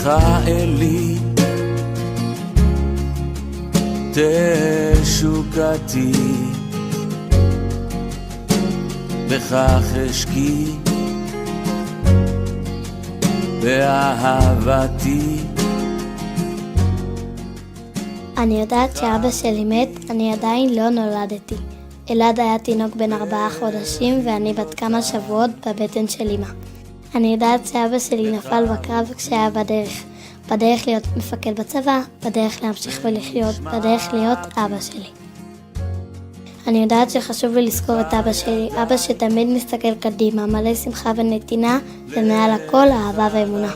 בך אלי תשוקתי, בכך אשקי באהבתי. אני יודעת שאבא שלי מת, אני עדיין לא נולדתי. אלעד היה תינוק בן 4 חודשים ואני בת כמה שבועות בבטן של אמא. אני יודעת שאבא שלי נפל בקרב כשהיה בדרך להיות מפקד בצבא, בדרך להמשיך ולחיות, בדרך להיות אבא שלי. אני יודעת שחשוב לי לזכור את אבא שלי, אבא שתמיד מסתכל קדימה, מלא שמחה ונתינה, ומעל הכל אהבה ואמונה.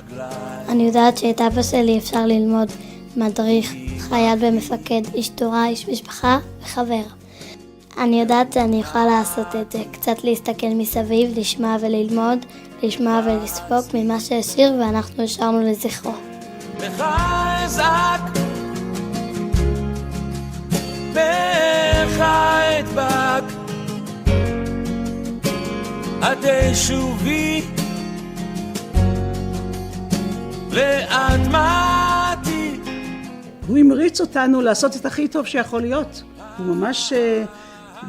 אני יודעת שאת אבא שלי אפשר ללמוד, מדריך, חייל ומפקד, איש תורה, איש משפחה וחבר. אני יודעת שאני אוכל לעשות את זה, קצת להסתכל מסביב, לשמוע וללמוד, לשמוע ולספוק ממה שהשאיר ואנחנו השארנו לזכרו. לך אזעק, בך אדבק, עד תשובי לאדמתי. הוא המריץ אותנו לעשות את הכי טוב שיכול להיות. הוא ממש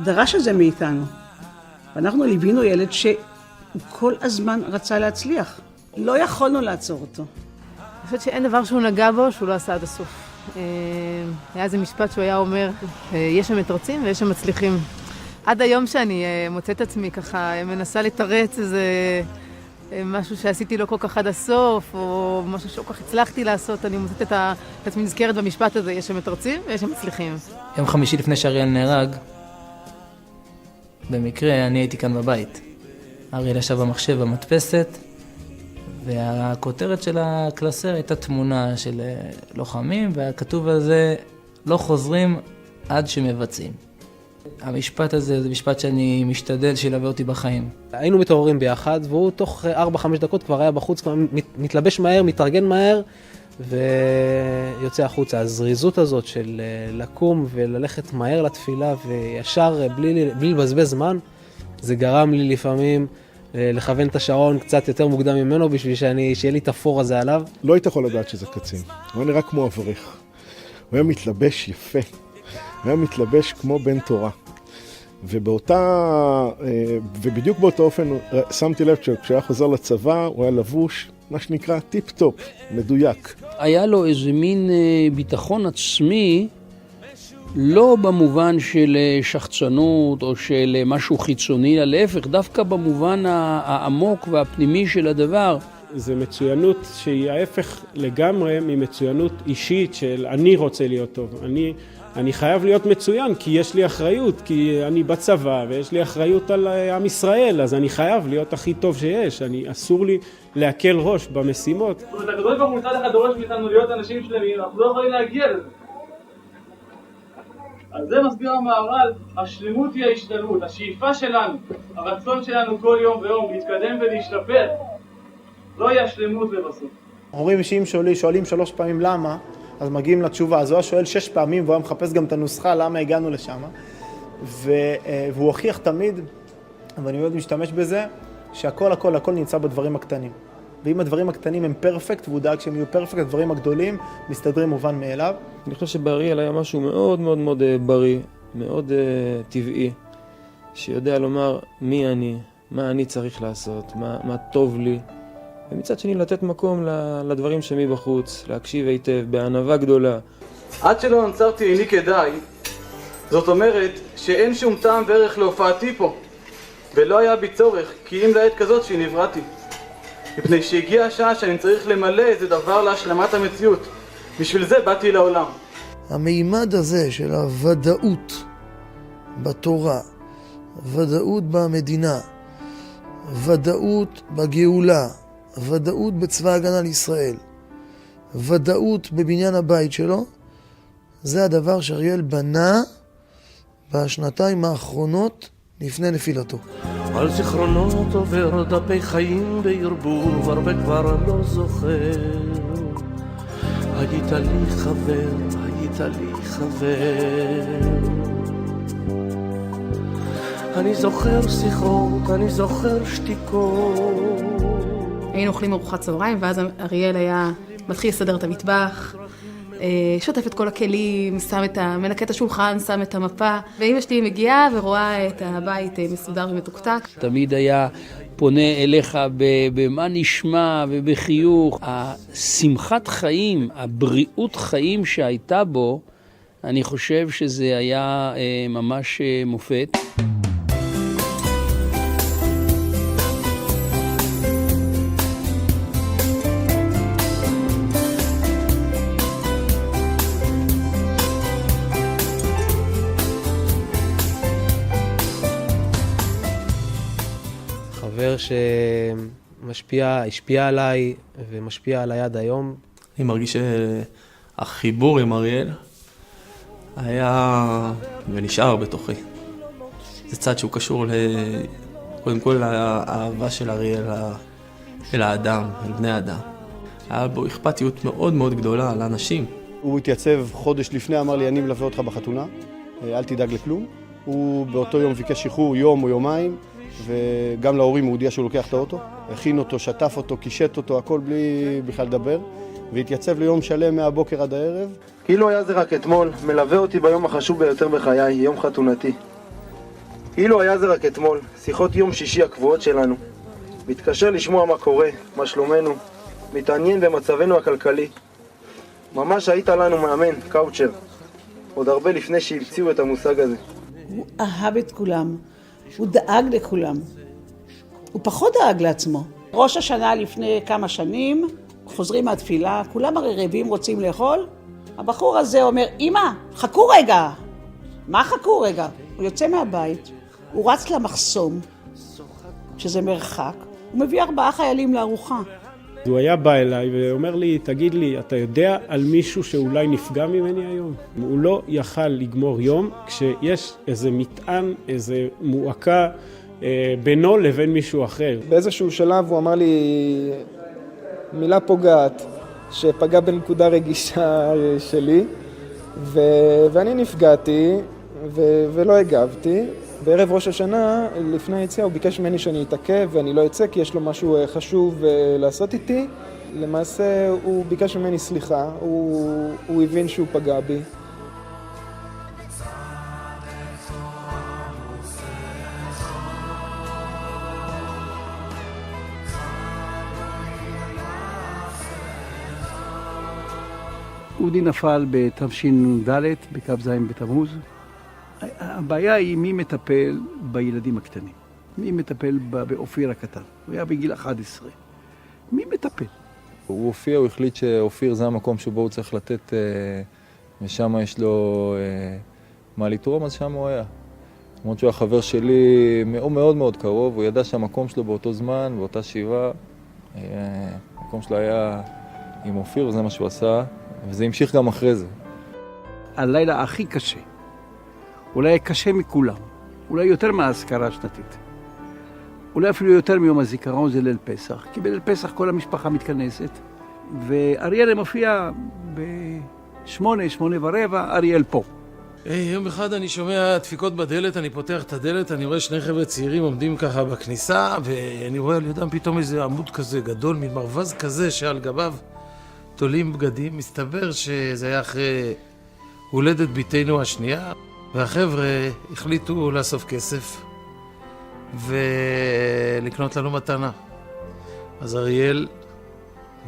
דרש את זה מאיתנו. ואנחנו ליווינו ילד שהוא כל הזמן רצה להצליח. לא יכולנו לעצור אותו. אני חושבת שאין דבר שהוא נגע בו שהוא לא עשה עד הסוף. היה איזה משפט שהוא היה אומר, יש שם מתרצים ויש שם מצליחים. עד היום שאני מוצאת עצמי ככה, מנסה לתרץ איזה משהו שעשיתי לא כל כך עד הסוף, או משהו שלא כל כך הצלחתי לעשות, אני מוצאת את עצמי נזכרת במשפט הזה, יש שם מתרצים ויש שם מצליחים. יום חמישי לפני שאריאל נהרג, במקרה אני הייתי כאן בבית. אריאל ישב במחשב במדפסת, והכותרת של הקלסר הייתה תמונה של לוחמים, והכתוב על זה לא חוזרים עד שמבצעים. המשפט הזה זה משפט שאני משתדל שילווה אותי בחיים. היינו מתעוררים ביחד, והוא תוך 4-5 דקות כבר היה בחוץ, כבר מתלבש מהר, מתארגן מהר, ויוצא החוצה. הזריזות הזאת של לקום וללכת מהר לתפילה, וישר בלי לבזבז זמן, זה גרם לי לפעמים לכוון את השעון קצת יותר מוקדם ממנו, בשביל שיהיה לי את הפור הזה עליו. לא היית יכול לדעת שזה קצין. הוא היה נראה כמו אברך. הוא היה מתלבש יפה. הוא היה מתלבש כמו בן תורה. ובדיוק באותו אופן שמתי לב שכשהיה חוזר לצבא, הוא היה לבוש, מה שנקרא טיפ-טופ, מדויק. היה לו איזה מין ביטחון עצמי, לא במובן של שחצנות או של משהו חיצוני, להפך, דווקא במובן העמוק והפנימי של הדבר. זה מצוינות שהיא ההפך לגמרי ממצוינות אישית של אני רוצה להיות טוב. אני חייב להיות מצוין כי יש לי אחריות, כי אני בצבא ויש לי אחריות על עם ישראל, אז אני חייב להיות הכי טוב שיש. אסור לי להקל ראש במשימות. הקדוש ברוך הוא מצד אחד דורש מאיתנו להיות אנשים שלמים, אנחנו לא יכולים להגיע לזה. אז זה מסביר המהר"ל, השלמות היא ההשתלמות, השאיפה שלנו, הרצון שלנו כל יום ויום להתקדם ולהשתפר, זוהי השלמות לבסוף. אומרים שאם שואלים 3 פעמים למה, אז מגיעים לתשובה. אז הוא שואל 6 פעמים והוא מחפש גם את הנוסחה למה הגענו לשם. והוא הוכיח תמיד, ואני מאוד משתמש בזה, שהכל הכל הכל נמצא בדברים הקטנים. ואם הדברים הקטנים הם פרפקט, והוא דאג שהם יהיו פרפקט, הדברים הגדולים מסתדרים מובן מאליו. אני חושב שבאריאל היה משהו מאוד מאוד מאוד בריא, מאוד טבעי, שיודע לומר מי אני, מה אני צריך לעשות, מה טוב לי, ומצד שני לתת מקום לדברים שמבחוץ, להקשיב היטב, בענווה גדולה. עד שלא נצרתי עיני כדאי, זאת אומרת שאין שום טעם וערך להופעתי פה, ולא היה בי צורך, כי אם לעת כזאת שנבראתי. מפני שהגיעה השעה שאני צריך למלא איזה דבר להשלמת המציאות. בשביל זה באתי לעולם. המימד הזה של הוודאות בתורה, ודאות במדינה, ודאות בגאולה, ודאות בצבא הגנה לישראל, ודאות בבניין הבית שלו, זה הדבר שאריאל בנה בשנתיים האחרונות לפני נפילתו. על זיכרונות עובר דפי חיים בערבוב, הרבה כבר לא זוכר. היית לי חבר, היית לי חבר. אני זוכר שיחות, אני זוכר שתיקות. היינו אוכלים ארוחת צהריים, ואז אריאל היה מתחיל לסדר את המטבח, שוטף את כל הכלים, מנקה את השולחן, שם את המפה. ואמא שלי מגיעה ורואה את הבית מסודר ומתוקתק. תמיד היה פונה אליך במה נשמע ובחיוך. השמחת חיים, הבריאות חיים שהייתה בו, אני חושב שזה היה ממש מופת. חבר השפיע עליי ומשפיע עליי עד היום. אני מרגיש שהחיבור עם אריאל היה ונשאר בתוכי. זה צד שהוא קשור קודם כל לאהבה של אריאל אל האדם, אל בני האדם. היה בו אכפתיות מאוד מאוד גדולה לאנשים. הוא התייצב חודש לפני, אמר לי, אני מלווה אותך בחתונה, אל תדאג לכלום. הוא באותו יום ביקש שחרור יום או יומיים, וגם להורים הוא הודיע שהוא לוקח את האוטו. הכין אותו, שטף אותו, קישט אותו, הכל בלי בכלל לדבר. והתייצב ליום שלם מהבוקר עד הערב. כאילו היה זה רק אתמול, מלווה אותי ביום החשוב ביותר בחיי, יום חתונתי. כאילו היה זה רק אתמול, שיחות יום שישי הקבועות שלנו. מתקשר לשמוע מה קורה, מה שלומנו, מתעניין במצבנו הכלכלי. ממש היית לנו מאמן, קאוצ'ר. עוד הרבה לפני שהמציאו את המושג הזה. הוא אהב את כולם, הוא דאג לכולם. הוא פחות דאג לעצמו. ראש השנה לפני כמה שנים, חוזרים מהתפילה, כולם הרי רעבים רוצים לאכול. הבחור הזה אומר, אמא, חכו רגע. מה חכו רגע? הוא יוצא מהבית, הוא רץ למחסום, שזה מרחק, הוא מביא 4 חיילים לארוחה. הוא היה בא אליי ואומר לי, תגיד לי, אתה יודע על מישהו שאולי נפגע ממני היום? הוא לא יכל לגמור יום כשיש איזה מטען, איזה מועקה בינו לבין מישהו אחר. באיזשהו שלב הוא אמר לי מילה פוגעת, שפגע בנקודה רגישה שלי, ואני נפגעתי ולא הגבתי. בערב ראש השנה, לפני היציאה, הוא ביקש ממני שאני אתעכב ואני לא אצא כי יש לו משהו חשוב לעשות איתי. למעשה הוא ביקש ממני סליחה, הוא הבין שהוא פגע בי. אודי נפל בתשנ"ד, בקו ז' בתמוז. הבעיה היא מי מטפל בילדים הקטנים. מי מטפל באופיר הקטן. הוא היה בגיל 11. מי מטפל? הוא הופיע, הוא החליט שאופיר זה המקום שבו הוא צריך לתת, ושם יש לו מה לתרום, אז שם הוא היה. למרות שהוא החבר שלי מאוד מאוד קרוב, הוא ידע שהמקום שלו באותו זמן, באותה שבעה, המקום שלו היה עם אופיר, וזה מה שהוא עשה, וזה המשיך גם אחרי זה. הלילה הכי קשה, אולי קשה מכולם, אולי יותר מהאזכרה השנתית. אולי אפילו יותר מיום הזיכרון זה ליל פסח, כי בליל פסח כל המשפחה מתכנסת, ואריאל מופיע ב8, 8:15, אריאל פה. יום אחד אני שומע דפיקות בדלת, אני פותח את הדלת, אני רואה 2 חבר'ה צעירים עומדים ככה בכניסה, ואני רואה על ידם פתאום איזה עמוד כזה גדול, מין מרווז כזה שעל גביו תולים בגדים. מסתבר שזה היה אחרי הולדת ביתנו השנייה, והחבר'ה החליטו לאסוף כסף ולקנות לנו מתנה. אז אריאל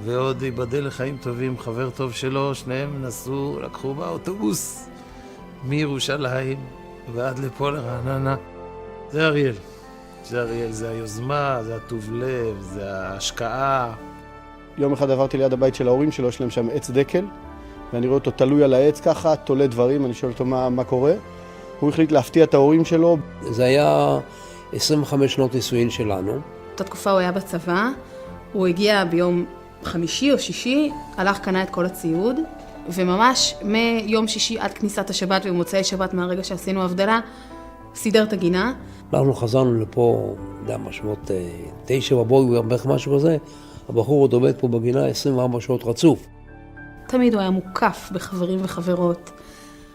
ועוד ייבדל לחיים טובים, חבר טוב שלו, שניהם נסעו, לקחו באוטובוס מירושלים ועד לפה לרעננה. זה אריאל. זה אריאל, זה היוזמה, זה הטוב לב, זה ההשקעה. יום אחד עברתי ליד הבית של ההורים שלו, יש להם שם עץ דקל, ואני רואה אותו תלוי על העץ ככה, תולה דברים, אני שואל אותו מה קורה. הוא החליט להפתיע את ההורים שלו. זה היה 25 שנות נישואין שלנו. אותה תקופה הוא היה בצבא, הוא הגיע ביום 5 או 6, הלך קנה את כל הציוד, וממש מיום 6 עד כניסת השבת ומוצאי שבת מהרגע שעשינו הבדלה, סידר את הגינה. אנחנו חזרנו לפה, משמעות 9 בבוקר, בערך משהו כזה, הבחור עוד עומד פה בגינה 24 שעות רצוף. תמיד הוא היה מוקף בחברים וחברות.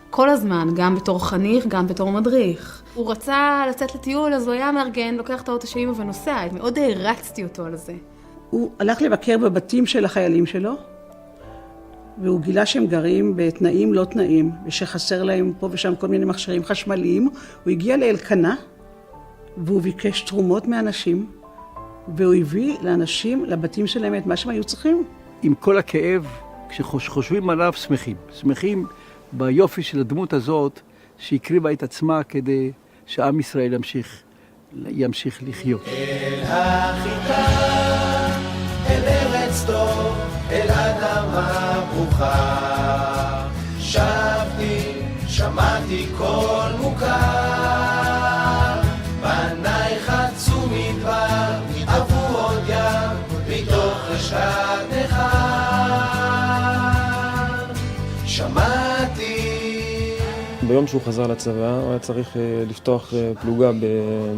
כל הזמן, גם בתור חניך, גם בתור מדריך. הוא רצה לצאת לטיול, אז הוא היה מארגן, לוקח את האוטו של אמא ונוסע. מאוד הרצתי אותו על זה. הוא הלך לבקר בבתים של החיילים שלו, והוא גילה שהם גרים בתנאים לא תנאים, ושחסר להם פה ושם כל מיני מכשירים חשמליים. הוא הגיע לאלקנה, והוא ביקש תרומות מאנשים, והוא הביא לאנשים, לבתים שלהם, את מה שהם היו צריכים. עם כל הכאב, כשחושבים עליו שמחים. שמחים ביופי של הדמות הזאת, שהקריבה את עצמה כדי שעם ישראל ימשיך לחיות. אל החיטה, אל ארץ טוב, אל אדמה ברוכה. שבתי, שמעתי קול מוכר, בניי חצו מדבר, עברו עוד ים, מתוך חשכת נכר. שמעתי. ביום שהוא חזר לצבא, הוא היה צריך לפתוח פלוגה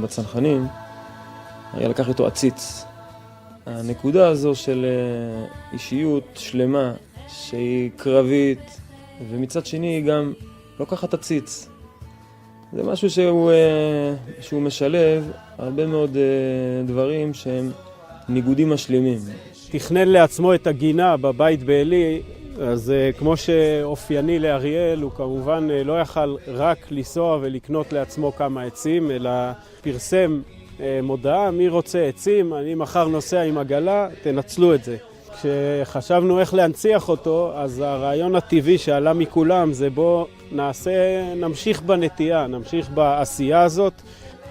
בצנחנים. היה לקח איתו עציץ. הנקודה הזו של אישיות שלמה, שהיא קרבית, ומצד שני היא גם לוקחת עציץ. זה משהו שהוא משלב הרבה מאוד דברים שהם ניגודים משלימים. תכנן לעצמו את הגינה בבית בעלי, אז כמו שאופייני לאריאל, הוא כמובן לא יכל רק לנסוע ולקנות לעצמו כמה עצים, אלא פרסם מודעה, מי רוצה עצים, אני מחר נוסע עם עגלה, תנצלו את זה. כשחשבנו איך להנציח אותו, אז הרעיון הטבעי שעלה מכולם זה בוא נמשיך בנטייה, נמשיך בעשייה הזאת.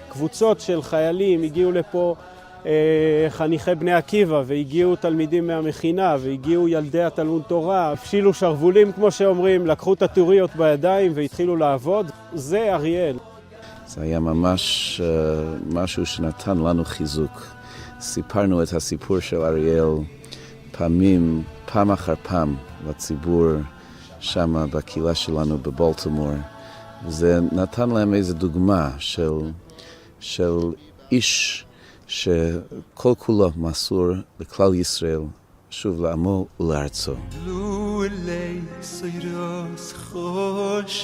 קבוצות של חיילים הגיעו לפה, חניכי בני עקיבא, והגיעו תלמידים מהמכינה, והגיעו ילדי התלמוד תורה, הפשילו שרבולים כמו שאומרים, לקחו את הטוריות בידיים והתחילו לעבוד. זה אריאל. זה היה ממש משהו שנתן לנו חיזוק. סיפרנו את הסיפור של אריאל פעם אחר פעם לציבור שם בקהילה שלנו בבולטימור. זה נתן להם איזו דוגמה של איש שכל כולו מסור לכלל ישראל, שוב לעמו ולארצו. לולי סיירוס חוששוי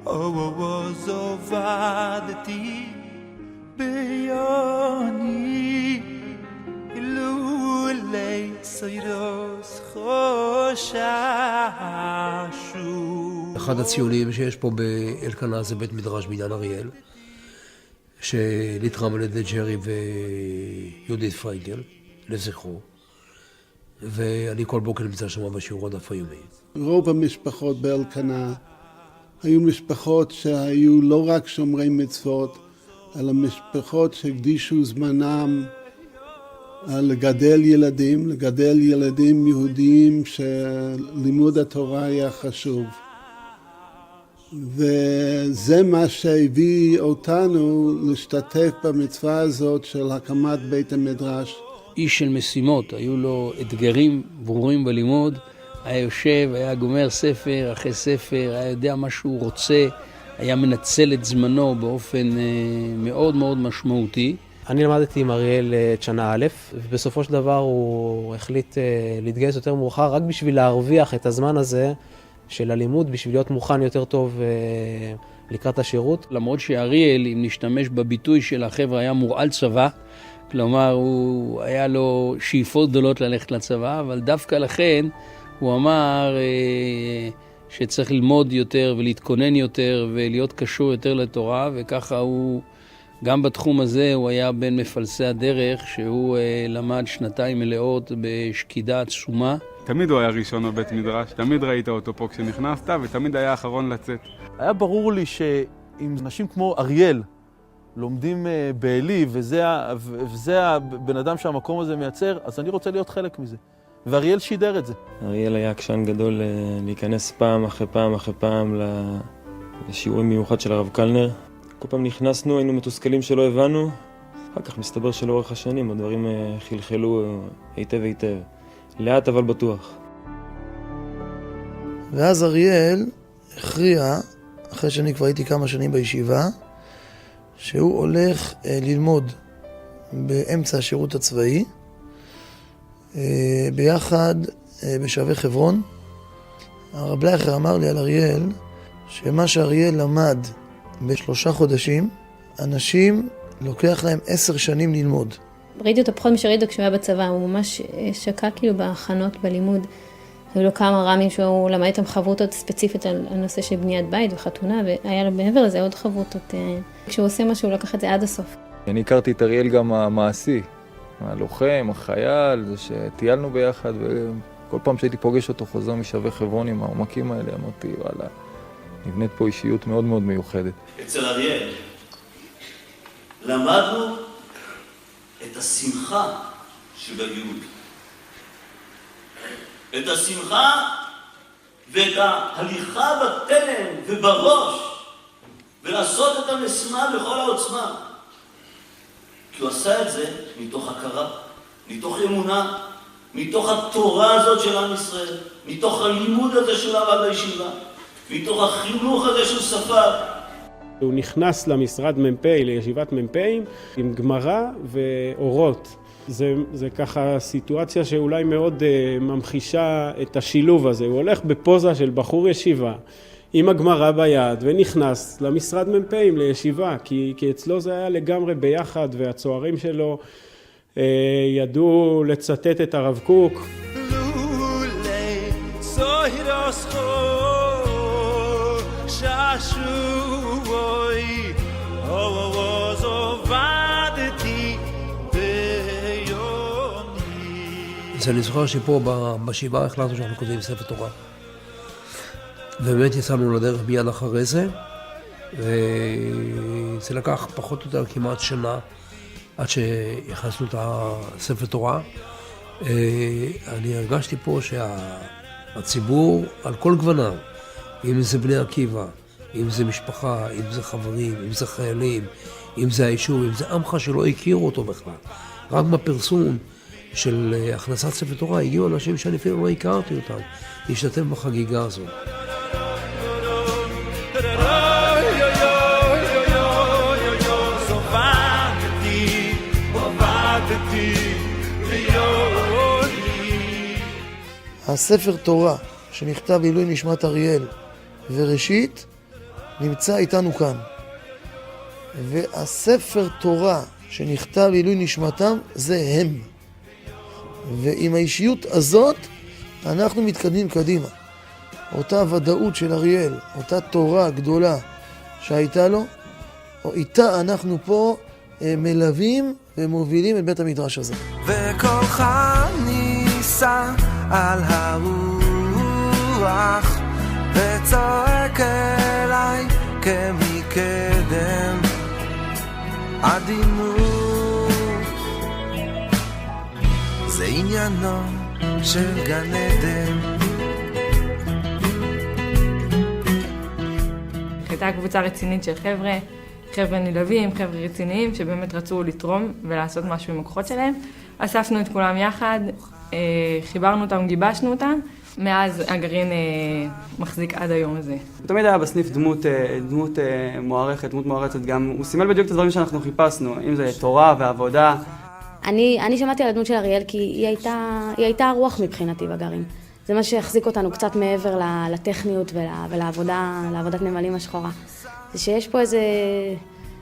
עוז עבדתי ביוני לולי סיירוס חוששוי. אחד הציונים שיש פה באלקנה זה בית מדרש בעניין אריאל, שנתרם על ידי ג'רי ויהודית פרנקל, לזכרו. ואני כל בוקר נמצא שם בשיעור הדף היומי. רוב המשפחות באלקנה היו משפחות שהיו לא רק שומרי מצוות, אלא משפחות שהקדישו זמנם לגדל ילדים יהודיים שלימוד התורה היה חשוב. וזה מה שהביא אותנו להשתתף במצווה הזאת של הקמת בית המדרש. איש של משימות, היו לו אתגרים ברורים בלימוד, היה יושב, היה גומר ספר אחרי ספר, היה יודע מה שהוא רוצה, היה מנצל את זמנו באופן מאוד מאוד משמעותי. אני למדתי עם אריאל את שנה א', ובסופו של דבר הוא החליט להתגייס יותר מאוחר, רק בשביל להרוויח את הזמן הזה של הלימוד, בשביל להיות מוכן יותר טוב לקראת השירות. למרות שאריאל, אם נשתמש בביטוי של החבר'ה, היה מורעל צבא, כלומר, הוא היה לו שאיפות גדולות ללכת לצבא, אבל דווקא לכן הוא אמר שצריך ללמוד יותר ולהתכונן יותר ולהיות קשור יותר לתורה, וככה הוא, גם בתחום הזה, הוא היה בין מפלסי הדרך, שהוא למד 2 מלאות בשקידה עצומה. תמיד הוא היה ראשון בבית מדרש, תמיד ראית אותו פה כשנכנסת, ותמיד היה האחרון לצאת. היה ברור לי שאם אנשים כמו אריאל לומדים בעלי, וזה הבן אדם שהמקום הזה מייצר, אז אני רוצה להיות חלק מזה. ואריאל שידר את זה. אריאל היה עקשן גדול להיכנס פעם אחרי פעם אחרי פעם לשיעורים מיוחד של הרב קלנר. כל פעם נכנסנו, היינו מתוסכלים שלא הבנו, אחר כך מסתבר שלאורך השנים הדברים חלחלו היטב היטב. לאט אבל בטוח. ואז אריאל הכריע, אחרי שאני כבר הייתי כמה שנים בישיבה, שהוא הולך ללמוד באמצע השירות הצבאי, ביחד בשבי חברון. הרב לייכר אמר לי על אריאל, שמה שאריאל למד ב3 חודשים, אנשים לוקח להם 10 שנים ללמוד. ראיתי אותו פחות משראיתי כשהוא היה בצבא, הוא ממש שקע כאילו בהכנות בלימוד. היו לו כמה רמים שהוא למד איתם חברותות ספציפית על הנושא של בניית בית וחתונה, והיה לו מעבר לזה עוד חברותות. כשהוא עושה משהו, הוא לקח את זה עד הסוף. אני הכרתי את אריאל גם המעשי, הלוחם, החייל, זה שטיילנו ביחד, וכל פעם שהייתי פוגש אותו חוזר משווה חברון עם העומקים האלה, אמרתי, וואלה, נבנית פה אישיות מאוד מאוד מיוחדת. אצל אריאל למדנו את השמחה שבייעוד. את השמחה ואת ההליכה בתלם ובראש ולעשות את המשימה בכל העוצמה. כי הוא עשה את זה מתוך הכרה, מתוך אמונה, מתוך התורה הזאת של עם ישראל, מתוך הלימוד הזה של הרב בישיבה, מתוך החינוך הזה שהוא ספר. הוא נכנס למשרד מ"פ, לישיבת מ"פים, עם גמרא ואורות. זה ככה סיטואציה שאולי מאוד ממחישה את השילוב הזה. הוא הולך בפוזה של בחור ישיבה, עם הגמרא ביד, ונכנס למשרד מ"פים, לישיבה, כי אצלו זה היה לגמרי ביחד, והצוערים שלו ידעו לצטט את הרב קוק. אז אני זוכר שפה בשבעה החלטנו שאנחנו כותבים ספר תורה. ובאמת יצאנו לדרך מיד אחרי זה, וזה לקח פחות או יותר כמעט שנה עד שהכנסנו את הספר תורה. אני הרגשתי פה שהציבור על כל גווניו, אם זה בני עקיבא, אם זה משפחה, אם זה חברים, אם זה חיילים, אם זה היישוב, אם זה עמך שלא הכירו אותו בכלל. רק בפרסום של הכנסת ספר תורה הגיעו אנשים שאני אפילו לא הכרתי אותם להשתתף בחגיגה הזו. הספר תורה שנכתב לעילוי נשמת אריאל וראשית נמצא איתנו כאן, והספר תורה שנכתב לעילוי נשמתם זה הם, ועם האישיות הזאת אנחנו מתקדמים קדימה. אותה ודאות של אריאל, אותה תורה גדולה שהייתה לו, איתה אנחנו פה מלווים ומובילים את בית המדרש הזה. וקולך נישא על הרוח וצועק אליי כמקדם עדינות, זה עניינו של גן עדן. הייתה קבוצה רצינית של חבר'ה נלהבים, חבר'ה רציניים שבאמת רצו לתרום ולעשות משהו עם הכוחות שלהם. אספנו את כולם יחד, חיברנו אותם, גיבשנו אותם, מאז הגרעין מחזיק עד היום הזה. הוא תמיד היה בסניף דמות מוערכת, דמות מוערכת גם, הוא סימל בדיוק את הדברים שאנחנו חיפשנו, אם זה תורה ועבודה. אני שמעתי על הדמות של אריאל כי היא הייתה הרוח מבחינתי בגרעין. זה מה שהחזיק אותנו קצת מעבר לטכניות ולעבודת נמלים השחורה. זה שיש פה איזה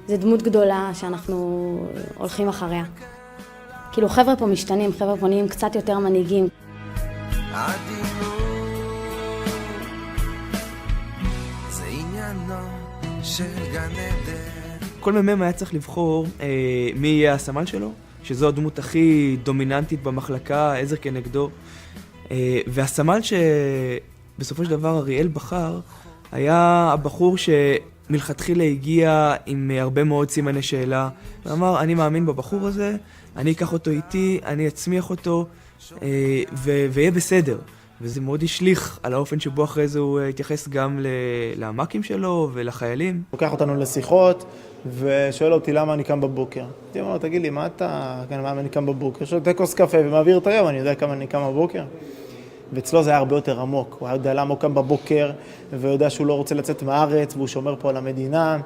דמות גדולה שאנחנו הולכים אחריה. כאילו חבר'ה פה משתנים, חבר'ה פה נהיים קצת יותר מנהיגים. זה עניינו של גן עדן. כל מ"מ היה צריך לבחור מי יהיה הסמל שלו, שזו הדמות הכי דומיננטית במחלקה, עזר כנגדו. והסמל שבסופו של דבר אריאל בחר, היה הבחור שמלכתחילה הגיע עם הרבה מאוד סימני שאלה, ואמר, אני מאמין בבחור הזה, אני אקח אותו איתי, אני אצמיח אותו, ויהיה בסדר. וזה מאוד השליך על האופן שבו אחרי זה הוא התייחס גם לעמקים שלו ולחיילים. לוקח אותנו לשיחות ושואל אותי למה אני קם בבוקר. אני אומר לו, תגיד לי, מה אני קם בבוקר? שותה כוס קפה ומעביר את היום, אני יודע כמה אני קם בבוקר. ואצלו זה היה הרבה יותר עמוק. הוא יודע למה הוא קם בבוקר, והוא יודע שהוא לא רוצה לצאת מהארץ, והוא שומר פה על המדינה.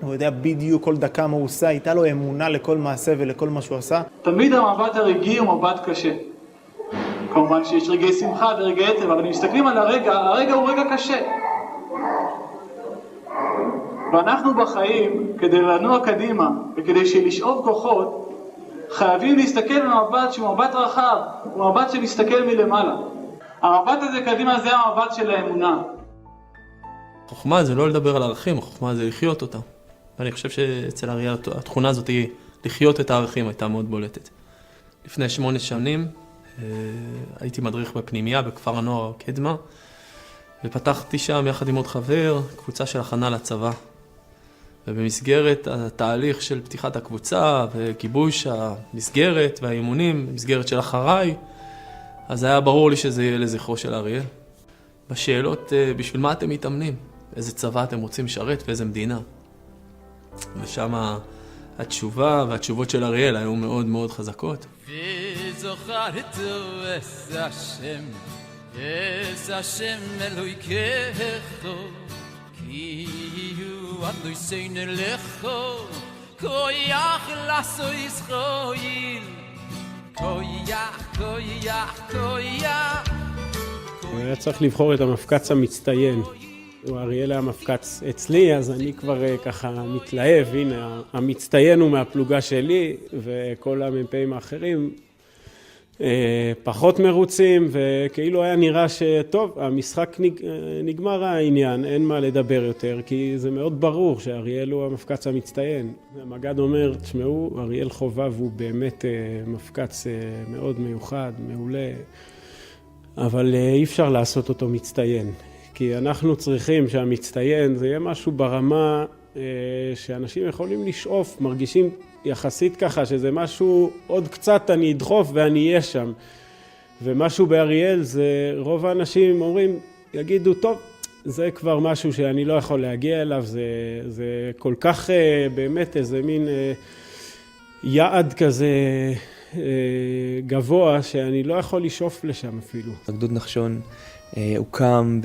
הוא יודע בדיוק כל דקה מה הוא עושה, הייתה לו אמונה לכל מעשה ולכל מה שהוא עשה. תמיד המבט הרגעי הוא מבט קשה. כמובן שיש רגעי שמחה ורגעי עצב, אבל אם מסתכלים על הרגע הוא רגע קשה. ואנחנו בחיים, כדי לנוע קדימה וכדי שלשאוב כוחות, חייבים להסתכל במבט שהוא מבט רחב, הוא מבט שמסתכל מלמעלה. המבט הזה קדימה זה המבט של האמונה. חוכמה זה לא לדבר על ערכים, החוכמה זה לחיות אותם. ואני חושב שאצל אריאל התכונה הזאת היא לחיות את הערכים, הייתה מאוד בולטת. לפני 8 שנים הייתי מדריך בפנימייה בכפר הנוער קדמה, ופתחתי שם יחד עם עוד חבר קבוצה של הכנה לצבא. ובמסגרת התהליך של פתיחת הקבוצה וגיבוש המסגרת והאימונים, מסגרת של אחריי, אז היה ברור לי שזה יהיה לזכרו של אריאל. בשאלות, בשביל מה אתם מתאמנים? איזה צבא אתם רוצים לשרת ואיזה מדינה? ושם התשובה והתשובות של אריאל היו מאוד מאוד חזקות. וזוכרתו את השם, את השם אלוהיכך, כי הוא אדוני סיינה לך, כויח לעשו ישראל, כויח, כויח, כויח. הוא היה צריך לבחור את המפקץ המצטיין. אריאל היה מפקץ אצלי, אז אני כבר ככה מתלהב, הנה, המצטיין הוא מהפלוגה שלי, וכל המ"פים האחרים פחות מרוצים, וכאילו היה נראה שטוב, המשחק נגמר העניין, אין מה לדבר יותר, כי זה מאוד ברור שאריאל הוא המפקץ המצטיין. המג"ד אומר, תשמעו, אריאל חובב הוא באמת מפקץ מאוד מיוחד, מעולה, אבל אי אפשר לעשות אותו מצטיין. כי אנחנו צריכים שהמצטיין זה יהיה משהו ברמה שאנשים יכולים לשאוף, מרגישים יחסית ככה שזה משהו, עוד קצת אני אדחוף ואני אהיה שם. ומשהו באריאל זה רוב האנשים אומרים, יגידו טוב, זה כבר משהו שאני לא יכול להגיע אליו, זה כל כך באמת איזה מין יעד כזה גבוה שאני לא יכול לשאוף לשם אפילו. הגדוד נחשון הוקם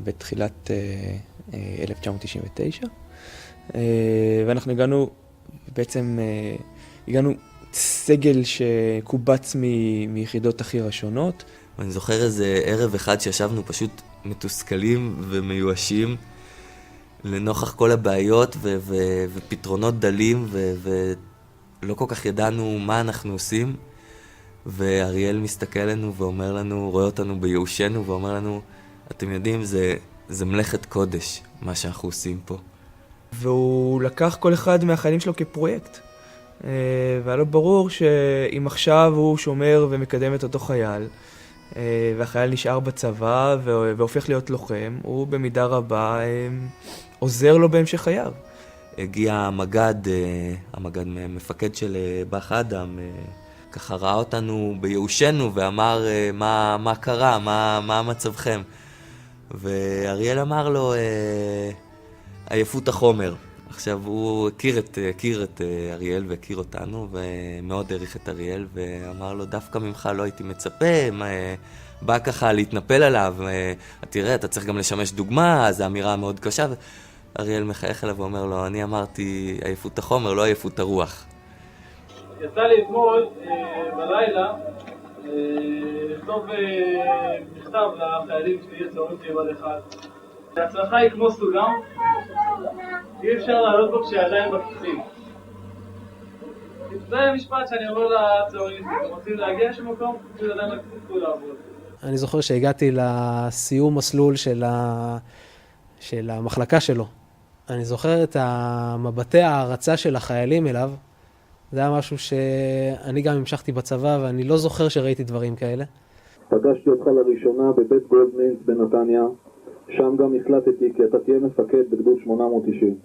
בתחילת 1999, ואנחנו הגענו סגל שקובץ מיחידות החי"ר השונות. אני זוכר איזה ערב אחד שישבנו פשוט מתוסכלים ומיואשים לנוכח כל הבעיות ופתרונות דלים ולא כל כך ידענו מה אנחנו עושים. ואריאל מסתכל עלינו ואומר לנו, רואה אותנו בייאושנו ואומר לנו, אתם יודעים, זה מלאכת קודש, מה שאנחנו עושים פה. והוא לקח כל אחד מהחיילים שלו כפרויקט. והיה לו ברור שאם עכשיו הוא שומר ומקדם את אותו חייל, והחייל נשאר בצבא והופך להיות לוחם, הוא במידה רבה עוזר לו בהמשך חייו. הגיע המג"ד מפקד של באח אדם, ככה ראה אותנו בייאושנו ואמר מה קרה, מה מצבכם. ואריאל אמר לו, עייפות החומר. עכשיו הוא הכיר את אריאל והכיר אותנו ומאוד העריך את אריאל ואמר לו, דווקא ממך לא הייתי מצפה, בא ככה להתנפל עליו, תראה, אתה צריך גם לשמש דוגמה, זו אמירה מאוד קשה. אריאל מחייך אליו ואומר לו, אני אמרתי עייפות החומר, לא עייפות הרוח. יצא לי אתמול בלילה לכתוב מכתב לחיילים שלי יצורים שיבד אחד. ההצלחה היא כמו סולם, אי אפשר לעלות בו כשעדיין בכיסים. זה משפט שאני אומר לצורים, אתם רוצים להגיע לשם מקום, כשעדיין בכיסים לעבוד. אני זוכר שהגעתי לסיום מסלול של המחלקה שלו. אני זוכר את מבטי הערצה של החיילים אליו. זה היה משהו שאני גם המשכתי בצבא, ואני לא זוכר שראיתי דברים כאלה. פגשתי אותך לראשונה בבית גולדמינס בנתניה, שם גם החלטתי כי אתה תהיה מפקד בגדוד 890.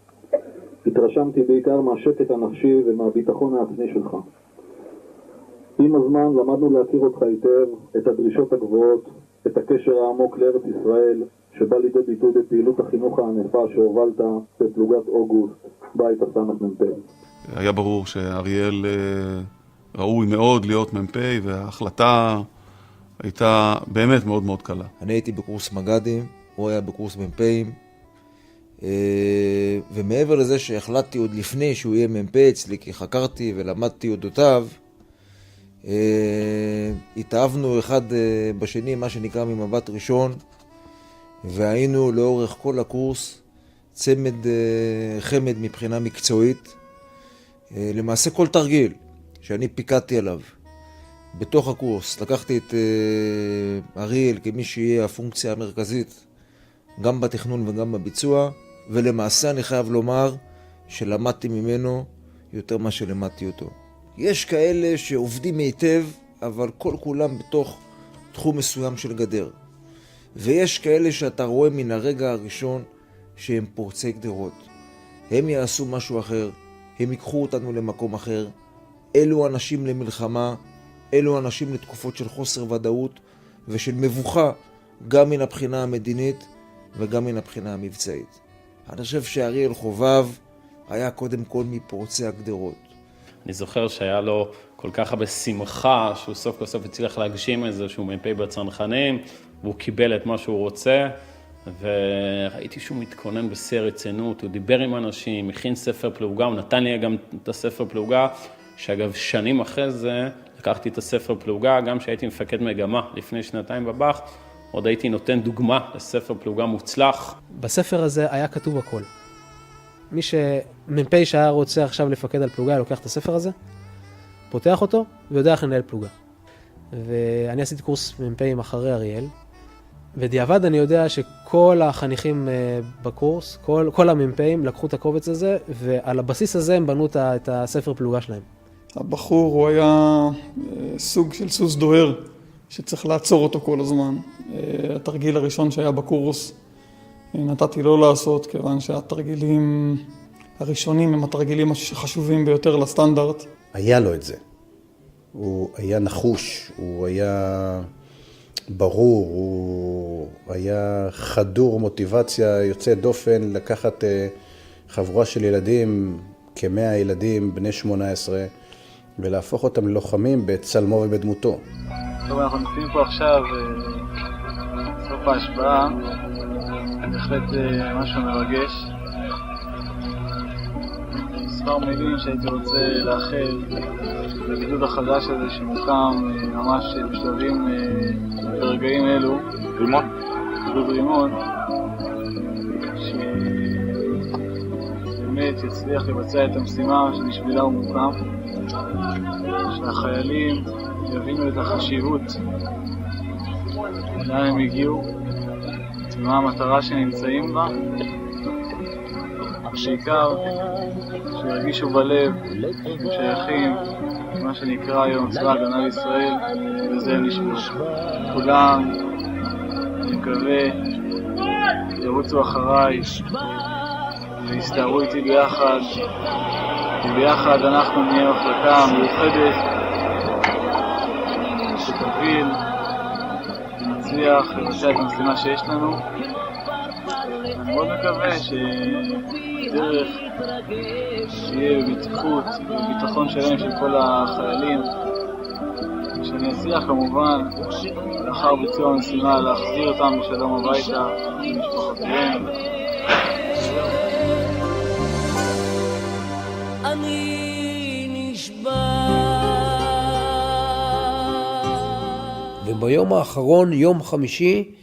התרשמתי בעיקר מהשקט הנפשי ומהביטחון העצמי שלך. עם הזמן למדנו להכיר אותך היטב, את הדרישות הגבוהות, את הקשר העמוק לארץ ישראל, שבא לידי ביטוי בפעילות החינוך הענפה שהובלת בפלוגת אוגוסט, בית הסמ"פ. היה ברור שאריאל ראוי מאוד להיות מ"פ, וההחלטה הייתה באמת מאוד מאוד קלה. אני הייתי בקורס מג"דים, הוא היה בקורס מ"פים, ומעבר לזה שהחלטתי עוד לפני שהוא יהיה מ"פ אצלי, כי חקרתי ולמדתי אודותיו, התאהבנו אחד בשני, מה שנקרא ממבט ראשון, והיינו לאורך כל הקורס צמד חמד מבחינה מקצועית. למעשה כל תרגיל, שאני פיקדתי עליו. בתוך הקורס לקחתי את אריאל כמי שיהיה הפונקציה המרכזית, גם בתכנון וגם בביצוע, ולמעשה אני חייב לומר שלמדתי ממנו יותר מה שלמדתי אותו. יש כאלה שעובדים היטב, אבל כל כולם בתוך תחום מסוים של גדר. ויש כאלה שאתה רואה מן הרגע הראשון שהם פורצי גדרות. הם יעשו משהו אחר, הם ייקחו אותנו למקום אחר. אלו אנשים למלחמה, אלו אנשים לתקופות של חוסר ודאות ושל מבוכה, גם מן הבחינה המדינית וגם מן הבחינה המבצעית. אני חושב שאריאל חובב היה קודם כל מפורצי הגדרות. אני זוכר שהיה לו כל כך הרבה שמחה שהוא סוף כל סוף הצליח להגשים את זה שהוא מ"פ בצנחנים, והוא קיבל את מה שהוא רוצה, וראיתי שהוא מתכונן בשיא הרצינות, הוא דיבר עם אנשים, הכין ספר פלוגה, הוא נתן לי גם את הספר פלוגה, שאגב שנים אחרי זה לקחתי את הספר פלוגה, גם שהייתי מפקד מגמה לפני 2 בב"ח, עוד הייתי נותן דוגמה לספר פלוגה מוצלח. בספר הזה היה כתוב הכל. מי שמ"פ שהיה רוצה עכשיו לפקד על פלוגה, לוקח את הספר הזה, פותח אותו ויודע איך לנהל פלוגה. ואני עשיתי קורס מ"פים אחרי אריאל, ודיעבד אני יודע שכל החניכים בקורס, כל המ"פים לקחו את הקובץ הזה, ועל הבסיס הזה הם בנו את הספר פלוגה שלהם. הבחור הוא היה סוג של סוס דוהר, שצריך לעצור אותו כל הזמן. התרגיל הראשון שהיה בקורס, נתתי לו לעשות, כיוון שהתרגילים הראשונים הם התרגילים החשובים ביותר לסטנדרט. היה לו את זה. הוא היה נחוש, הוא היה ברור, הוא היה חדור מוטיבציה יוצאת דופן לקחת חבורה של ילדים, כ100 ילדים בני 18, ולהפוך אותם ללוחמים בצלמו ובדמותו. טוב, אנחנו נמצאים פה עכשיו בסוף ההשבעה, בהחלט משהו מרגש. מספר מילים שהייתי רוצה לאחל לגדוד החדש הזה שמוקם ממש בשלבים ברגעים אלו. רימון? גדוד רימון, שבאמת יצליח לבצע את המשימה שבשבילה הוא מוקם, שהחיילים יבינו את החשיבות לאן הם הגיעו ומה המטרה שנמצאים בה, בעיקר שירגישו בלב שייכים מה שנקרא היום צבא הגנה לישראל, וזה הם נשמעו. כולם, אני מקווה, ירוצו אחריי ויסתערו איתי ביחד, כי ביחד אנחנו נהיה מחלקה מיוחדת שתוביל ונצליח לבצע את המשימה שיש לנו. אני מאוד מקווה שדרך שיהיה בבטיחות וביטחון שלהם של כל החיילים, שאני אצליח כמובן לאחר ביצוע המשימה להחזיר אותם בשלום הביתה למשפחותיהם. אני נשבע. וביום האחרון, יום חמישי,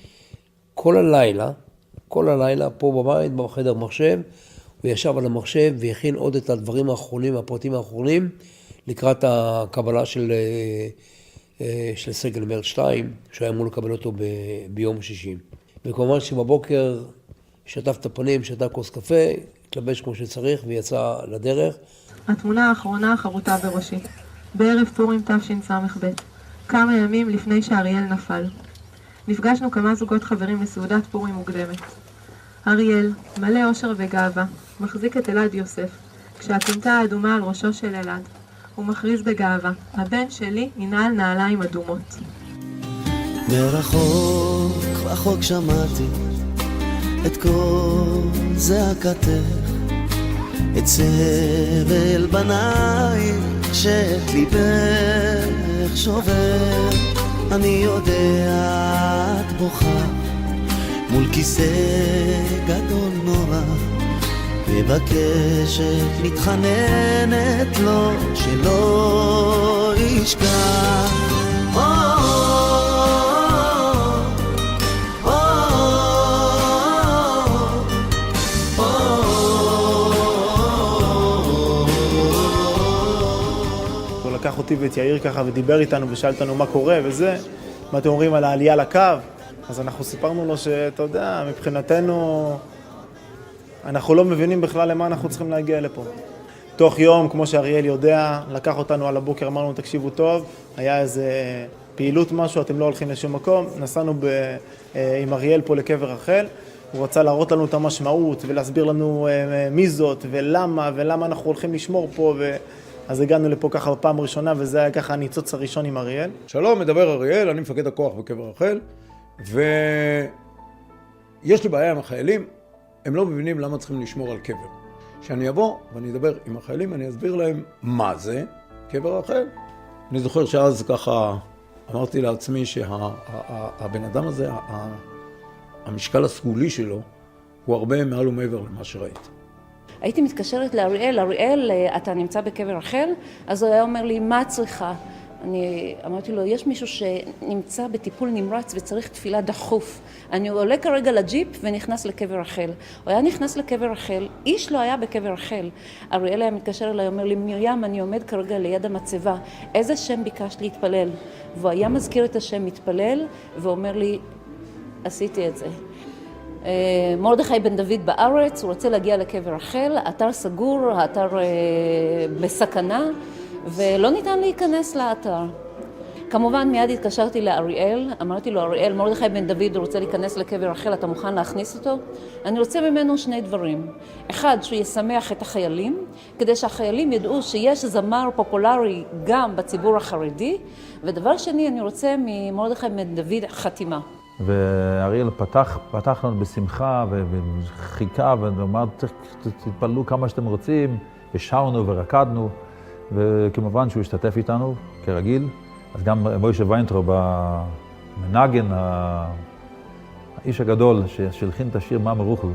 כל הלילה פה בבית, בחדר מחשב, הוא ישב על המחשב והכין עוד את הדברים האחרונים, הפרטים האחרונים, לקראת הקבלה של סגל מרץ 2, שהיה אמור לקבל אותו ביום שישי. וכמובן שבבוקר שטף את הפנים, שתה כוס קפה, התלבש כמו שצריך ויצא לדרך. התמונה האחרונה חרוטה בראשי, בערב פורים תשס"ב, כמה ימים לפני שאריאל נפל. נפגשנו כמה זוגות חברים לסעודת פורים מוקדמת. אריאל, מלא אושר וגאווה, מחזיק את אלעד יוסף, כשהפינתה האדומה על ראשו של אלעד. הוא מכריז בגאווה, הבן שלי ינעל נעליים אדומות. מרחוק רחוק שמעתי את כל זעקתך, את סבל בנייך שאת ליבך שובר. אני יודע את בוכה מול כיסא גדול נורא, מבקשת מתחננת לו שלא ישכח. לקח אותי ואת יאיר ככה ודיבר איתנו ושאל אותנו מה קורה וזה, מה אתם אומרים על העלייה לקו, אז אנחנו סיפרנו לו שאתה יודע, מבחינתנו, אנחנו לא מבינים בכלל למה אנחנו צריכים להגיע לפה. תוך יום, כמו שאריאל יודע, לקח אותנו על הבוקר, אמרנו, תקשיבו טוב, היה איזה פעילות משהו, אתם לא הולכים לשום מקום, נסענו עם אריאל פה לקבר רחל, הוא רצה להראות לנו את המשמעות ולהסביר לנו מי זאת ולמה אנחנו הולכים לשמור פה, אז הגענו לפה ככה בפעם ראשונה, וזה היה ככה הניצוץ הראשון עם אריאל. שלום, מדבר אריאל, אני מפקד הכוח בקבר רחל, ויש לי בעיה עם החיילים, הם לא מבינים למה צריכים לשמור על קבר. כשאני אבוא ואני אדבר עם החיילים, אני אסביר להם מה זה קבר רחל. אני זוכר שאז ככה אמרתי לעצמי שהבן אדם הזה, המשקל הסגולי שלו, הוא הרבה מעל ומעבר למה שראיתי. הייתי מתקשרת לאריאל, אריאל, אתה נמצא בקבר רחל? אז הוא היה אומר לי, מה את צריכה? אני אמרתי לו, יש מישהו שנמצא בטיפול נמרץ וצריך תפילה דחוף. אני עולה כרגע לג'יפ ונכנס לקבר רחל. הוא היה נכנס לקבר רחל, איש לא היה בקבר רחל. אריאל היה מתקשר אליי, אומר לי, מרים, אני עומד כרגע ליד המצבה. איזה שם ביקשת להתפלל? והוא היה מזכיר את השם מתפלל, ואומר לי, עשיתי את זה. מרדכי בן דוד בארץ, הוא רוצה להגיע לקבר רחל, האתר סגור, האתר בסכנה, ולא ניתן להיכנס לאתר. כמובן מיד התקשרתי לאריאל, אמרתי לו, אריאל, מרדכי בן דוד רוצה להיכנס לקבר רחל, אתה מוכן להכניס אותו? אני רוצה ממנו שני דברים. אחד, שהוא ישמח את החיילים, כדי שהחיילים ידעו שיש זמר פופולרי גם בציבור החרדי, ודבר שני, אני רוצה ממרדכי בן דוד חתימה. ואריאל פתח לנו בשמחה וחיכה ואמר, תתפללו כמה שאתם רוצים, ושרנו ורקדנו, וכמובן שהוא השתתף איתנו, כרגיל. אז גם מוישה ויינטרוב, המנגן, האיש הגדול שהלחין את השיר מה מרוחל,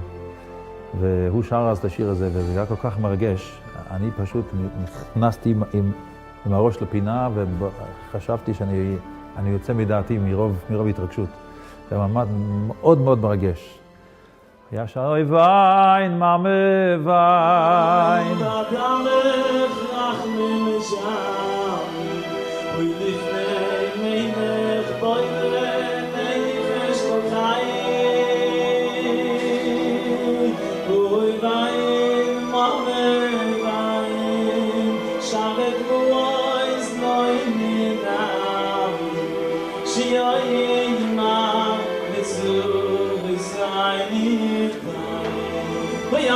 והוא שר אז את השיר הזה, וזה היה כל כך מרגש. אני פשוט נכנסתי עם הראש לפינה, וחשבתי שאני יוצא מדעתי מרוב התרגשות. זה מאוד מאוד מרגש. היה שאוי ויין, מאמה ויין.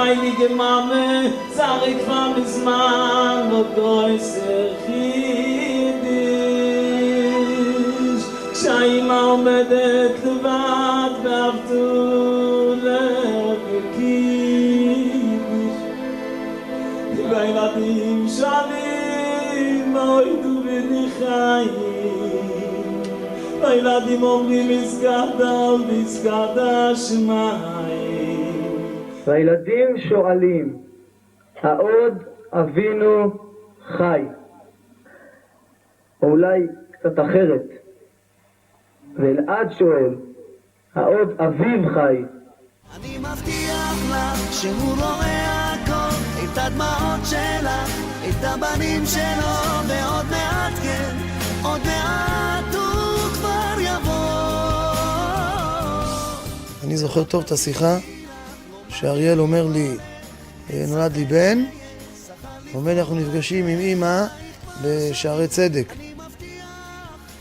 Heilige Mame, sag ich war mis Mann, und größer Chiddisch. Scheima omedet levad, ועבדו לבקידיש. והילדים שואלים, מה הוידו בני חיים? והילדים אומרים, מסגדה ומסגדה שמיים. והילדים שואלים, העוד אבינו חי? או אולי קצת אחרת. ואלעד שואל, העוד אביו חי? אני מבטיח לך שהוא רואה הכל, את הדמעות שלה, את הבנים שלו, ועוד מעט כן, עוד מעט הוא כבר יבוא. אני זוכר טוב את השיחה שאריאל אומר לי, נולד לי בן, אומר לי, אנחנו נפגשים עם אמא בשערי צדק,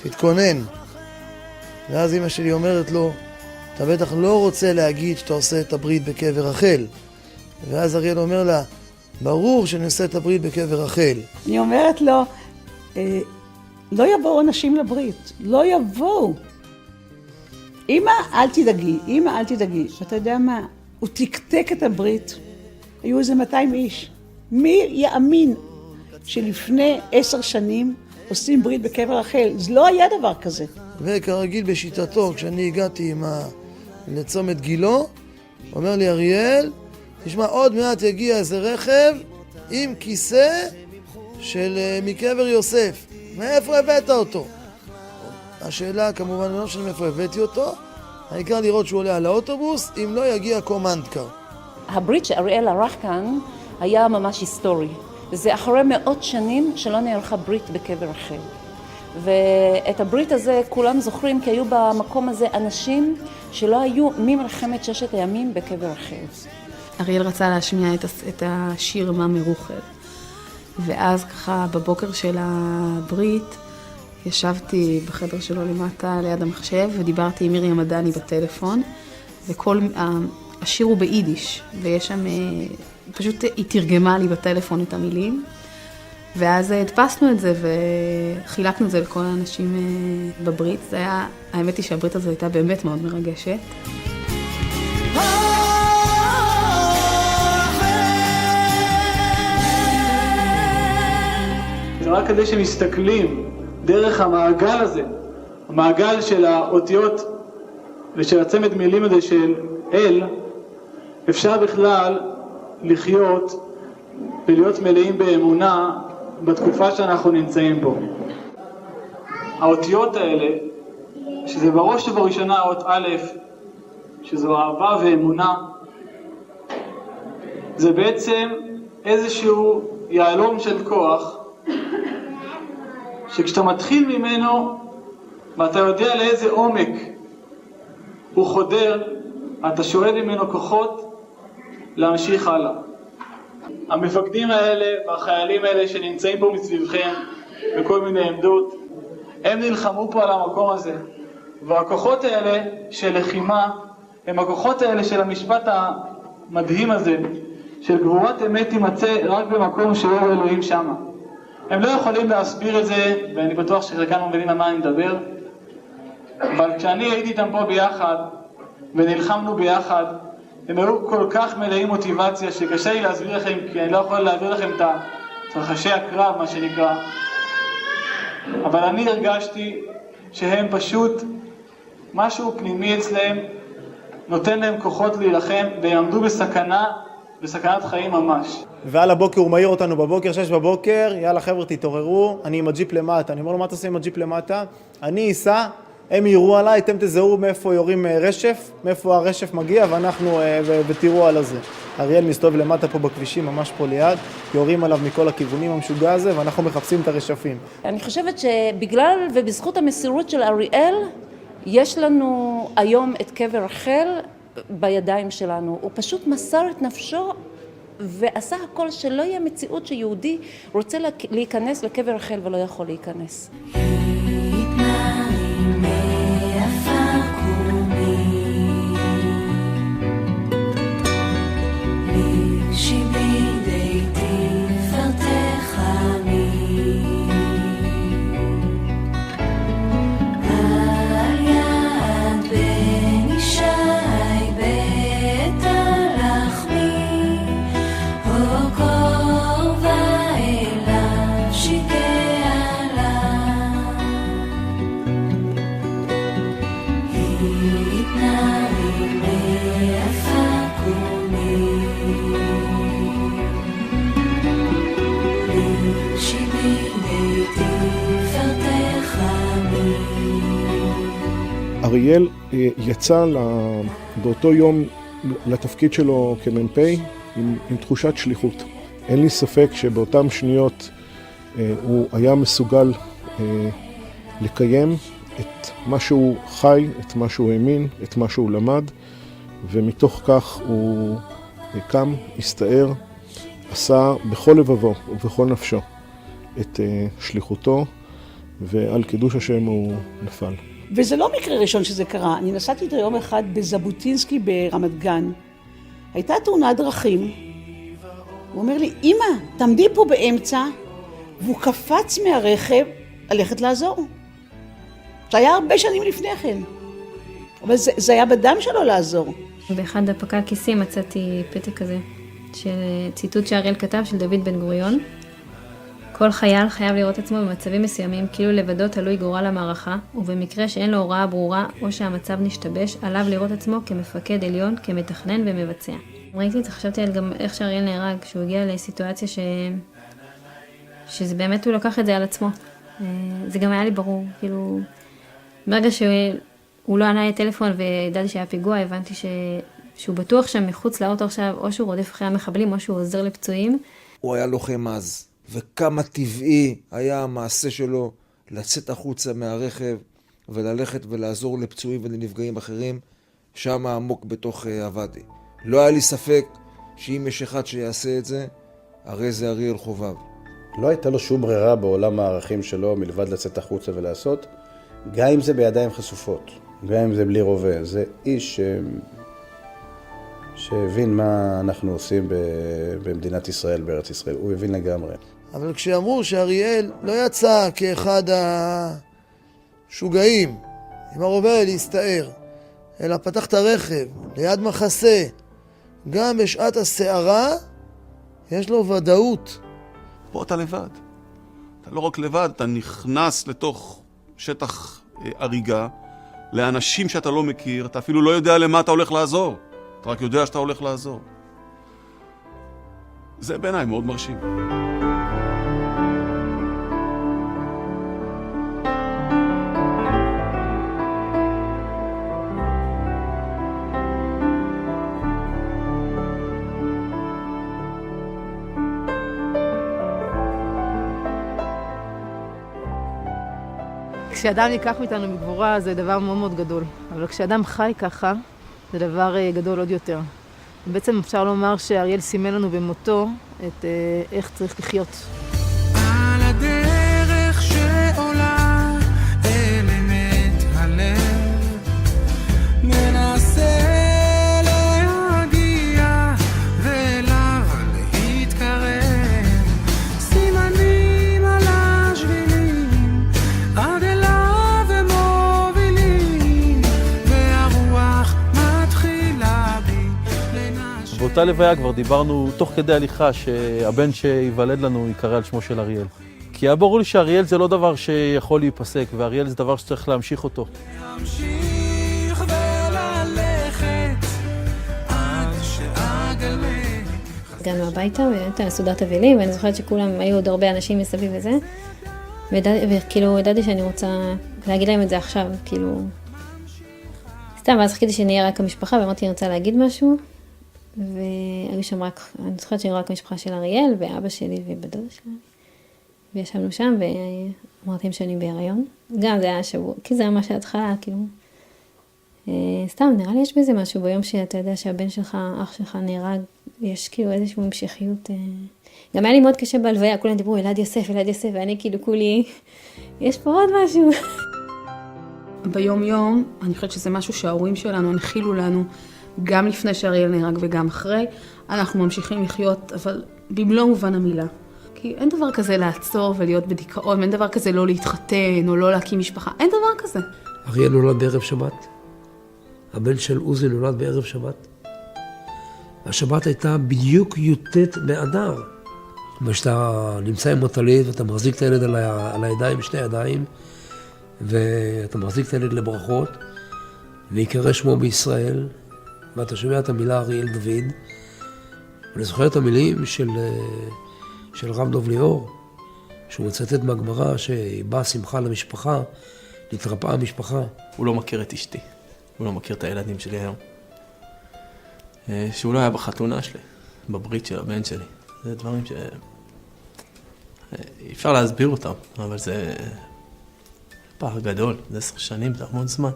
תתכונן. ואז אמא שלי אומרת לו, אתה בטח לא רוצה להגיד שאתה עושה את הברית בקבר רחל. ואז אריאל אומר לה, ברור שאני עושה את הברית בקבר רחל. אני אומרת לו, לא יבואו אנשים לברית, לא יבואו. אמא, אל תדאגי, אמא, אל תדאגי. ואתה יודע מה? הוא תקתק את הברית, היו איזה 200 איש. מי יאמין שלפני 10 שנים עושים ברית בקבר רחל? זה לא היה דבר כזה. וכרגיל בשיטתו, כשאני הגעתי לצומת גילו, אומר לי אריאל, תשמע, עוד מעט יגיע איזה רכב עם כיסא מקבר יוסף. מאיפה הבאת אותו? השאלה כמובן לא משנה מאיפה הבאתי אותו, העיקר לראות שהוא עולה על האוטובוס, אם לא יגיע קומנדקר. הברית שאריאל ערך כאן היה ממש היסטורי. זה אחרי מאות שנים שלא נערכה ברית בקבר רחל. ואת הברית הזה כולם זוכרים כי היו במקום הזה אנשים שלא היו ממלחמת ששת הימים בקבר רחל. אריאל רצה להשמיע את השיר מה מרוחל. ואז ככה בבוקר של הברית ישבתי בחדר שלו למטה ליד המחשב ודיברתי עם מרים מדני בטלפון, וכל השיר הוא ביידיש, ויש שם, פשוט היא תרגמה לי בטלפון את המילים, ואז הדפסנו את זה וחילקנו את זה לכל האנשים בברית. זה היה, האמת היא שהברית הזו הייתה באמת מאוד מרגשת. זה רק כדי שמסתכלים דרך המעגל הזה, המעגל של האותיות ושל הצמד מילים הזה של אל, אפשר בכלל לחיות ולהיות מלאים באמונה בתקופה שאנחנו נמצאים פה. האותיות האלה, שזה בראש ובראשונה אות א', שזו אהבה ואמונה, זה בעצם איזשהו יעלום של כוח, שכשאתה מתחיל ממנו ואתה יודע לאיזה עומק הוא חודר, אתה שואב ממנו כוחות להמשיך הלאה. המפקדים האלה והחיילים האלה שנמצאים פה מסביבכם בכל מיני עמדות, הם נלחמו פה על המקום הזה, והכוחות האלה של לחימה הם הכוחות האלה של המשפט המדהים הזה של גבורת אמת תימצא רק במקום שאור אלוהים שמה. הם לא יכולים להסביר את זה, ואני בטוח שחלקם מבינים על מה אני מדבר, אבל כשאני הייתי איתם פה ביחד ונלחמנו ביחד, הם היו כל כך מלאים מוטיבציה שקשה לי להסביר לכם, כי אני לא יכול להעביר לכם את תרחשי הקרב, מה שנקרא. אבל אני הרגשתי שהם פשוט, משהו פנימי אצלם נותן להם כוחות להילחם, והם עמדו בסכנת חיים ממש. ועל הבוקר הוא מעיר אותנו בבוקר, 6 בבוקר, יאללה חבר'ה תתעוררו, אני עם הג'יפ למטה. אני אומר לו, מה אתה עושה עם הג'יפ למטה? אני אסע, הם יראו עליי, אתם תזהו מאיפה יורים רשף, מאיפה הרשף מגיע, ואנחנו ותראו על הזה. אריאל מסתובב למטה פה בכבישים, ממש פה ליד, יורים עליו מכל הכיוונים המשוגע הזה, ואנחנו מחפשים את הרשפים. אני חושבת שבגלל ובזכות המסירות של אריאל, יש לנו היום את קבר רחל בידיים שלנו. הוא פשוט מסר את נפשו ועשה הכל שלא יהיה מציאות שיהודי רוצה להיכנס לקבר רחל ולא יכול להיכנס. אריאל יצא באותו יום לתפקיד שלו כמ"פ עם תחושת שליחות. אין לי ספק שבאותם שניות הוא היה מסוגל לקיים את מה שהוא חי, את מה שהוא האמין, את מה שהוא למד, ומתוך כך הוא קם, הסתער, עשה בכל לבבו ובכל נפשו את שליחותו, ועל קידוש השם הוא נפל. וזה לא מקרה ראשון שזה קרה. אני נסעתי איתו יום אחד בז'בוטינסקי ברמת גן. הייתה תאונת דרכים. הוא אומר לי, אמא, תעמדי פה באמצע, והוא קפץ מהרכב ללכת לעזור. זה היה הרבה שנים לפני כן. אבל זה היה בדם שלו לעזור. באחד דפקי הכיסים מצאתי פתק כזה, של ציטוט שאריאל כתב של דוד בן גוריון. כל חייל חייב לראות עצמו במצבים מסוימים כאילו לבדו תלוי גורל המערכה, ובמקרה שאין לו הוראה ברורה או שהמצב נשתבש, עליו לראות עצמו כמפקד עליון, כמתכנן ומבצע. ראיתי את זה, חשבתי על גם איך שאריאל נהרג, שהוא הגיע לסיטואציה שזה באמת הוא לקח את זה על עצמו. זה גם היה לי ברור, כאילו, ברגע שהוא לא ענה לי טלפון וידעתי שהיה פיגוע, הבנתי שהוא בטוח שם מחוץ לאוטו עכשיו, או שהוא רודף אחרי המחבלים או שהוא עוזר לפצועים. הוא היה לוחם אז, וכמה טבעי היה המעשה שלו לצאת החוצה מהרכב וללכת ולעזור לפצועים ולנפגעים אחרים, שם עמוק בתוך הוואדי. לא היה לי ספק שאם יש אחד שיעשה את זה, הרי זה אריאל חובב. לא הייתה לו שום ברירה בעולם הערכים שלו מלבד לצאת החוצה ולעשות, גם אם זה בידיים חשופות, גם אם זה בלי רובה. זה איש שהבין מה אנחנו עושים במדינת ישראל, בארץ ישראל. הוא הבין לגמרי. אבל כשאמרו שאריאל לא יצא כאחד השוגעים עם הרובה להסתער, אלא פתח את הרכב ליד מחסה, גם בשעת הסערה יש לו ודאות. פה אתה לבד. אתה לא רק לבד, אתה נכנס לתוך שטח הריגה, לאנשים שאתה לא מכיר, אתה אפילו לא יודע למה אתה הולך לעזור. אתה רק יודע שאתה הולך לעזור. זה בעיניי מאוד מרשים. כשאדם ניקח מאיתנו מגבורה זה דבר מאוד מאוד גדול, אבל כשאדם חי ככה זה דבר גדול עוד יותר. בעצם אפשר לומר שאריאל סימן לנו במותו את איך צריך לחיות. על הדרך שעולה אל אמת הלב, ננסה להגיע ואליו להתקרב, סימנים על השבילים עד אליו ומובילים, והרוח מתחילה בי לנשב. באותה לוויה כבר דיברנו תוך כדי הליכה שהבן שיוולד לנו יקרא על שמו של אריאל. כי היה ברור לי שאריאל זה לא דבר שיכול להיפסק, ואריאל זה דבר שצריך להמשיך אותו. להמשיך וללכת עד שאגלה. הגענו הביתה והייתה סעודת אבלים, ואני זוכרת שכולם היו עוד הרבה אנשים מסביב וזה. וכאילו ידעתי שאני רוצה להגיד להם את זה עכשיו, כאילו... סתם, ואז חיכיתי שנהיה רק המשפחה, ואמרתי, אני רוצה להגיד משהו. והיו שם רק, אני זוכרת שהיו רק המשפחה של אריאל, ואבא שלי ובדודה שלי. וישבנו שם, ואמרתי להם שאני בהיריון. גם זה היה שבוע, כי זה היה ממש ההתחלה, כאילו. סתם, נראה לי יש בזה משהו, ביום שאתה יודע שהבן שלך, אח שלך נהרג, יש כאילו איזושהי המשכיות. גם היה לי מאוד קשה בהלוויה, כולם דיברו, אלעד יוסף, ואני כאילו כולי, יש פה עוד משהו. ביום יום, אני חושבת שזה משהו שההורים שלנו הנחילו לנו, גם לפני שאריאל נהרג וגם אחרי, אנחנו ממשיכים לחיות, אבל במלוא מובן המילה. כי אין דבר כזה לעצור ולהיות בדיכאון, אין דבר כזה לא להתחתן או לא להקים משפחה, אין דבר כזה. אריאל נולד בערב שבת, הבן של עוזי נולד בערב שבת. השבת הייתה בדיוק י"ט באדר. כשאתה נמצא עם הטלית ואתה מחזיק את הילד על הידיים, שתי ידיים, ואתה מחזיק את הילד לברכות, ויקרא שמו בישראל, ואתה שומע את המילה אריאל דוד, ואני זוכר את המילים של רב דוב ליאור, שהוא מצטט מהגמרא שבאה שמחה למשפחה, נתרפאה המשפחה. הוא לא מכיר את אשתי, הוא לא מכיר את הילדים שלי היום. שהוא לא היה בחתונה שלי, בברית של הבן שלי. זה דברים אפשר להסביר אותם, אבל זה פער גדול, זה 10 שנים, זה המון זמן.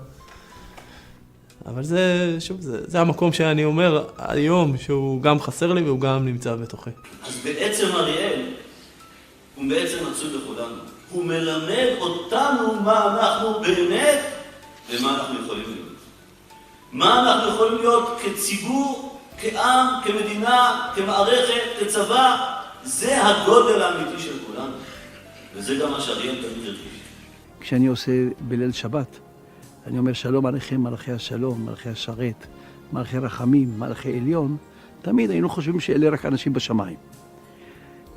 אבל זה, שוב, זה המקום שאני אומר היום שהוא גם חסר לי והוא גם נמצא בתוכי. אז בעצם אריאל הוא בעצם מצוי בכולנו. הוא מלמד אותנו מה אנחנו באמת ומה אנחנו יכולים להיות. מה אנחנו יכולים להיות כציבור, כעם, כמדינה, כמערכת, כצבא. זה הגודל האמיתי של כולנו. וזה גם מה שאריאל תמיד הרגיש. כשאני עושה בליל שבת, אני אומר שלום עליכם מלאכי השלום, מלאכי השרת, מלאכי רחמים, מלאכי עליון, תמיד היינו חושבים שאלה רק אנשים בשמיים.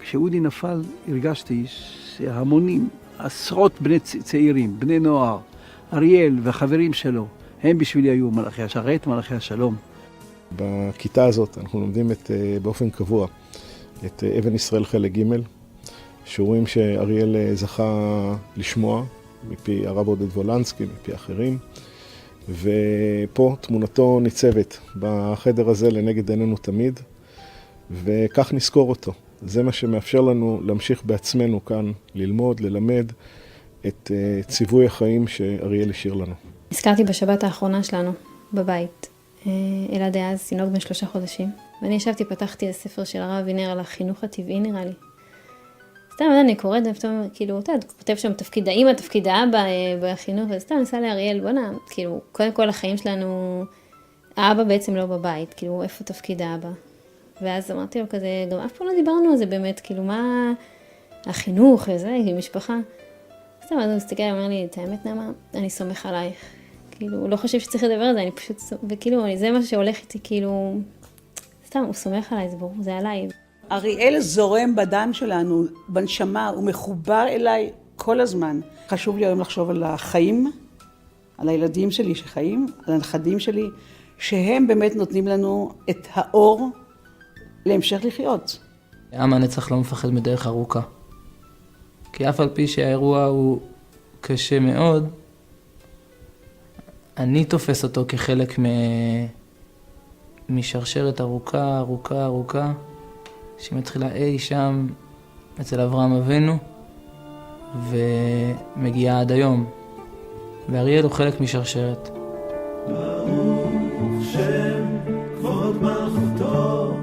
כשאודי נפל הרגשתי שהמונים, עשרות בני צעירים, בני נוער, אריאל והחברים שלו, הם בשבילי היו מלאכי השרת, מלאכי השלום. בכיתה הזאת אנחנו לומדים באופן קבוע את אבן ישראל חלק ג', שיעורים שאריאל זכה לשמוע מפי הרב עודד וולנסקי, מפי אחרים, ופה תמונתו ניצבת בחדר הזה לנגד עינינו תמיד, וכך נזכור אותו. זה מה שמאפשר לנו להמשיך בעצמנו כאן, ללמוד, ללמד את ציווי החיים שאריאל השאיר לנו. הזכרתי בשבת האחרונה שלנו, בבית. אלעד היה אז תינוק בן 3 חודשים, ואני ישבתי, פתחתי הספר של הרב אבינר על החינוך הטבעי נראה לי. סתם, אני קוראת, כאילו, אתה כותב שם תפקיד האמא, תפקיד האבא בחינוך, וסתם נסע לאריאל, בוא'נה, כאילו, קודם כל החיים שלנו, האבא בעצם לא בבית, כאילו, איפה תפקיד האבא? ואז אמרתי לו כזה, גם אף פעם לא דיברנו על זה באמת, כאילו, מה החינוך וזה, משפחה. סתם, אז הוא מסתכל, הוא אומר לי, את האמת נעמה, אני סומך עלייך. כאילו, הוא לא חושב שצריך לדבר על זה, אני פשוט, וכאילו, זה מה שהולך איתי, כאילו, סתם, הוא סומך עליי, זה ברור, זה עליי. אריאל זורם בדם שלנו, בנשמה, הוא מחובר אליי כל הזמן. חשוב לי היום לחשוב על החיים, על הילדים שלי שחיים, על הנכדים שלי, שהם באמת נותנים לנו את האור להמשך לחיות. עם הנצח לא מפחד מדרך ארוכה. כי אף על פי שהאירוע הוא קשה מאוד, אני תופס אותו כחלק משרשרת ארוכה, ארוכה, ארוכה, שמתחילה אי שם אצל אברהם אבינו, ומגיעה עד היום. ואריאל הוא חלק משרשרת. ברוך שם כבוד מלכותו